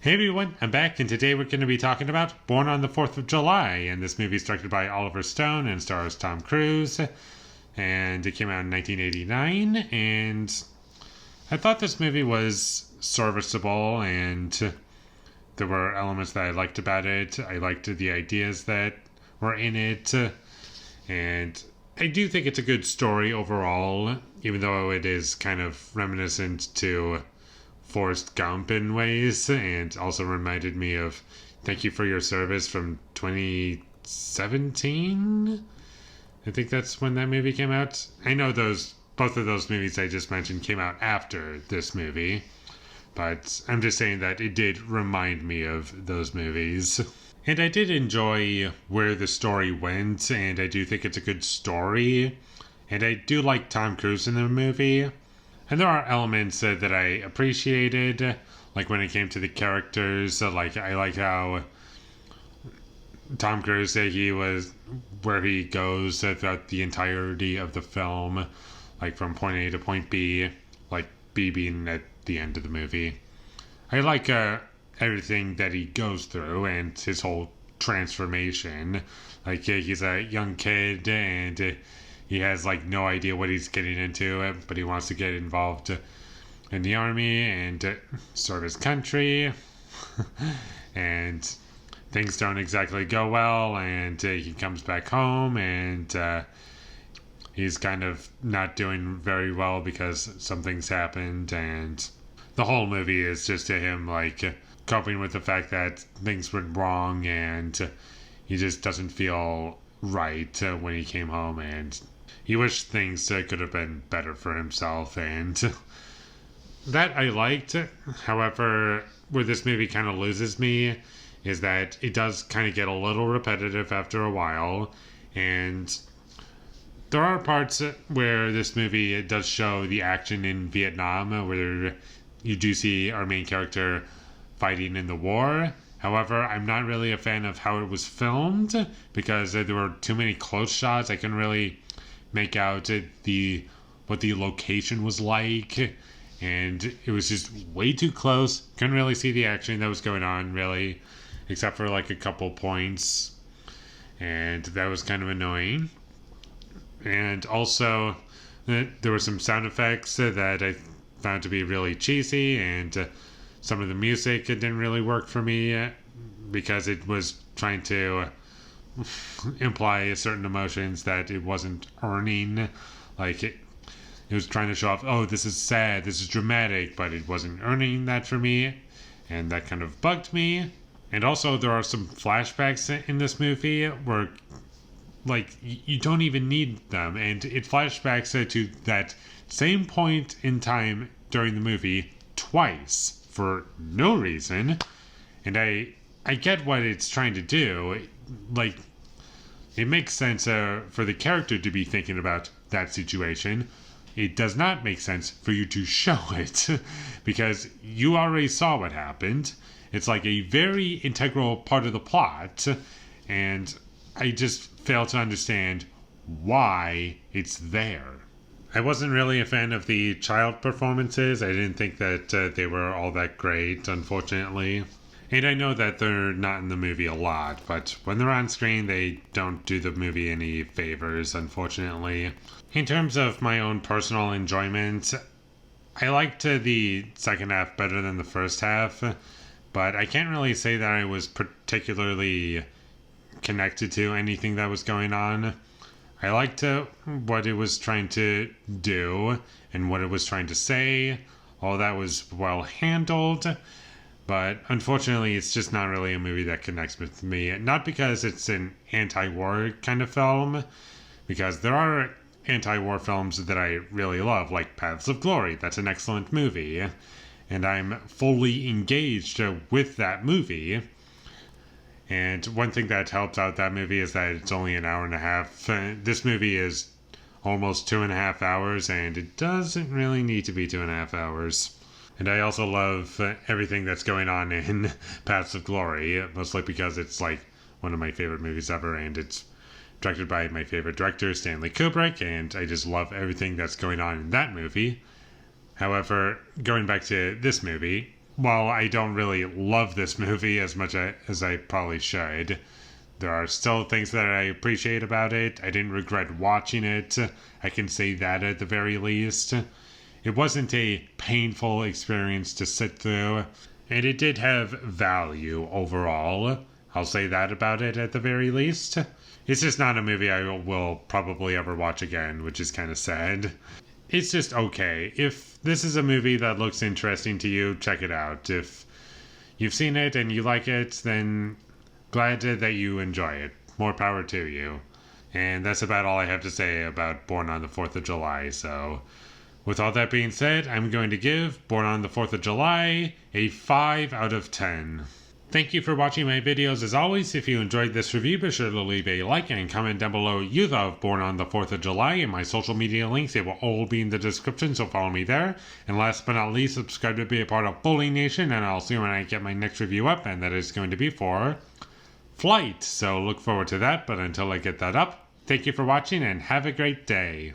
Hey everyone, I'm back, and today we're going to be talking about Born on the 4th of July. And this movie is directed by Oliver Stone and stars Tom Cruise. And it came out in 1989. And I thought this movie was serviceable, and there were elements that I liked about it. I liked the ideas that were in it. And I do think it's a good story overall, even though it is kind of reminiscent to Forrest Gump in ways, and also reminded me of Thank You for Your Service from 2017. I think that's when that movie came out. I know both of those movies I just mentioned came out after this movie, but I'm just saying that it did remind me of those movies. And I did enjoy where the story went, and I do think it's a good story. And I do like Tom Cruise in the movie. And there are elements that I appreciated, like when it came to the characters. Like I like how Tom Cruise he was where he goes throughout the entirety of the film, like from point A to point B, like B being at the end of the movie. I like everything that he goes through and his whole transformation. Like he's a young kid and he has like no idea what he's getting into, but he wants to get involved in the army and serve his country. And things don't exactly go well, and he comes back home and he's kind of not doing very well because some things happened, and the whole movie is just to him like coping with the fact that things went wrong, and he just doesn't feel right when he came home, and he wished things could have been better for himself, and that I liked. However, where this movie kind of loses me is that it does kind of get a little repetitive after a while, and there are parts where this movie does show the action in Vietnam, where you do see our main character fighting in the war. However, I'm not really a fan of how it was filmed because there were too many close shots. I couldn't really make out what the location was like, and it was just way too close. Couldn't really see the action that was going on, really, except for like a couple points, and that was kind of annoying. And also, there were some sound effects that I found to be really cheesy, and some of the music didn't really work for me because it was trying to imply certain emotions that it wasn't earning. Like it was trying to show off, oh, this is sad, this is dramatic, but it wasn't earning that for me, and that kind of bugged me. And also there are some flashbacks in this movie where like you don't even need them, and it flashbacks to that same point in time during the movie twice for no reason. And I get what it's trying to do. Like, it makes sense for the character to be thinking about that situation. It does not make sense for you to show it because you already saw what happened. It's like a very integral part of the plot, and I just fail to understand why it's there. I wasn't really a fan of the child performances. I didn't think that they were all that great, unfortunately. And I know that they're not in the movie a lot, but when they're on screen, they don't do the movie any favors, unfortunately. In terms of my own personal enjoyment, I liked the second half better than the first half, but I can't really say that I was particularly connected to anything that was going on. I liked what it was trying to do and what it was trying to say. All that was well handled. But unfortunately, it's just not really a movie that connects with me. Not because it's an anti-war kind of film, because there are anti-war films that I really love, like Paths of Glory. That's an excellent movie. And I'm fully engaged with that movie. And one thing that helps out that movie is that it's only an hour and a half. This movie is almost 2.5 hours, and it doesn't really need to be 2.5 hours. And I also love everything that's going on in Paths of Glory, mostly because it's like one of my favorite movies ever, and it's directed by my favorite director, Stanley Kubrick, and I just love everything that's going on in that movie. However, going back to this movie, while I don't really love this movie as much as I probably should, there are still things that I appreciate about it. I didn't regret watching it. I can say that at the very least. It wasn't a painful experience to sit through, and it did have value overall. I'll say that about it at the very least. It's just not a movie I will probably ever watch again, which is kind of sad. It's just okay. If this is a movie that looks interesting to you, check it out. If you've seen it and you like it, then glad that you enjoy it. More power to you. And that's about all I have to say about Born on the 4th of July. So, with all that being said, I'm going to give Born on the 4th of July a 5 out of 10. Thank you for watching my videos as always. If you enjoyed this review, be sure to leave a like and comment down below you thought of Born on the 4th of July, and my social media links, they will all be in the description, so follow me there. And last but not least, subscribe to be a part of Foley Nation, and I'll see you when I get my next review up, and that is going to be for Flight. So look forward to that, but until I get that up, thank you for watching and have a great day.